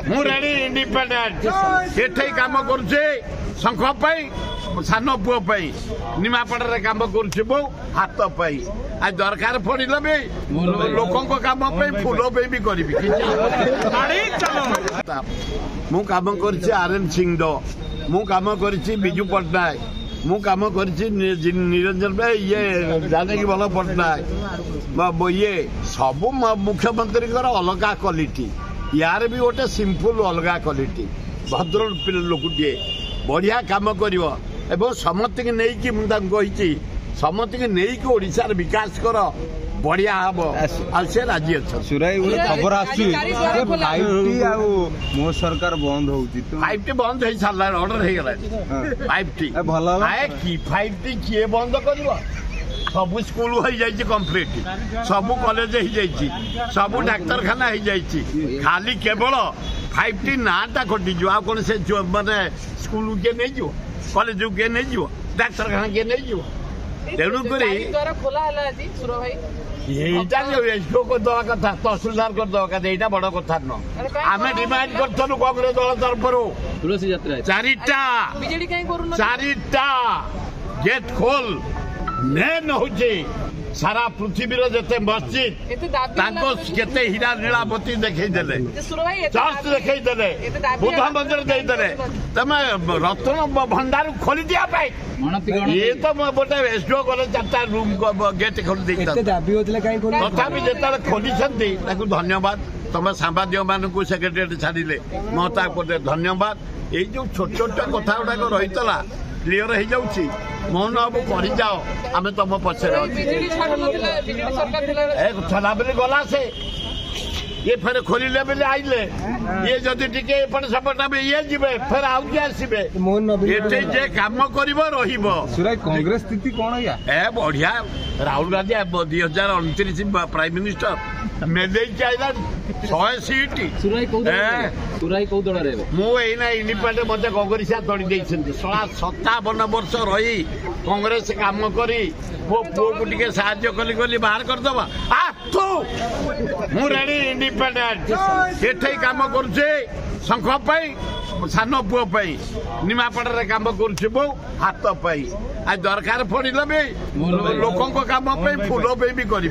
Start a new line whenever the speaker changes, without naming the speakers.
मु ready independent एठे काम करुचे शंख सान पुओ निमापड़ा काम करुचे बो हाथ आज दरकार पड़े भी लोकों काम फूल भी करी मु काम कर आरएन सिंह मु काम कर विजु पट्टनायक मु काम कर निरंजन भाई ये जानकी बल पट्टनायक ये सब मुख्यमंत्री अलग क्वालिटी यार भी गोटे सिंपल अलग क्वालिटी भद्र लोकटे बढ़िया काम कर समस्त की नहीं मुझे समस्त की नहीं ओडिशार विकास कर बढ़िया हम से राजी अच्छा
खबर मो सरकार बंद हो
5T बंद हो सारा ऑर्डर हो गला 5T आए कि 5T किए बंद कर सब स्कूल हो जाइए कंप्लीट सब कॉलेज हो जाइए सब डाक्तरखाना हो जाइए खाली केवल 5T नाटा कटिज आ कौन से माने स्कूल के नहीं जो कॉलेज के नहीं जो डाक्तरखाना के नहीं जो तेणुक को दवा कथा तहसिलदार को दवा कथा यहाँ बड़ कथा न आम डिमांड करूँ कांग्रेस दल तरफ चारिटा गेट खोल मेन हूँ सारा पृथ्वीर जिते मस्जिद केते हीरा नीलावती देखईदे चर्च देखईदे बुद्ध मंदिर देदेले तुम रत्न भंडार खोली दिया ये तो गोटे एसडीओ गले 4टा रूम गेट खोली तथापि जो खोली धन्यवाद तुम सांबादिक मान सेक्रेटेरिएट छाड़े महता धन्यवाद ये जो छोट छोट कथा गुड़ाक रही क्लीयर हो जाऊँगी मोहन बाबू कर जाओ आम तुम पचर गला से ये फिर खोलिले बेले आइले ये जदि टिके एपट सेपट ये जीवे फिर आउ किए आसबे एटे जे काम करिवो रहिबो
कांग्रेस स्थिति कौन है
बढ़िया राहुल गांधी 2029 प्राइम मिनिस्टर मेले चाहिए 100 सीट मुझे इंडिपेंडेंट मत कांग्रेस तड़ी 57 वर्ष रही कांग्रेस काम करी मो पुओ को टिके साहाय्य कली बाहर करदबा मु रेडी इंडिपेंडेंट एठे काम करुचे शंख सान पुओ निमापड़ा काम करुचे बो हाथ आज दरकार पड़े भी लोकों काम फूल भी करी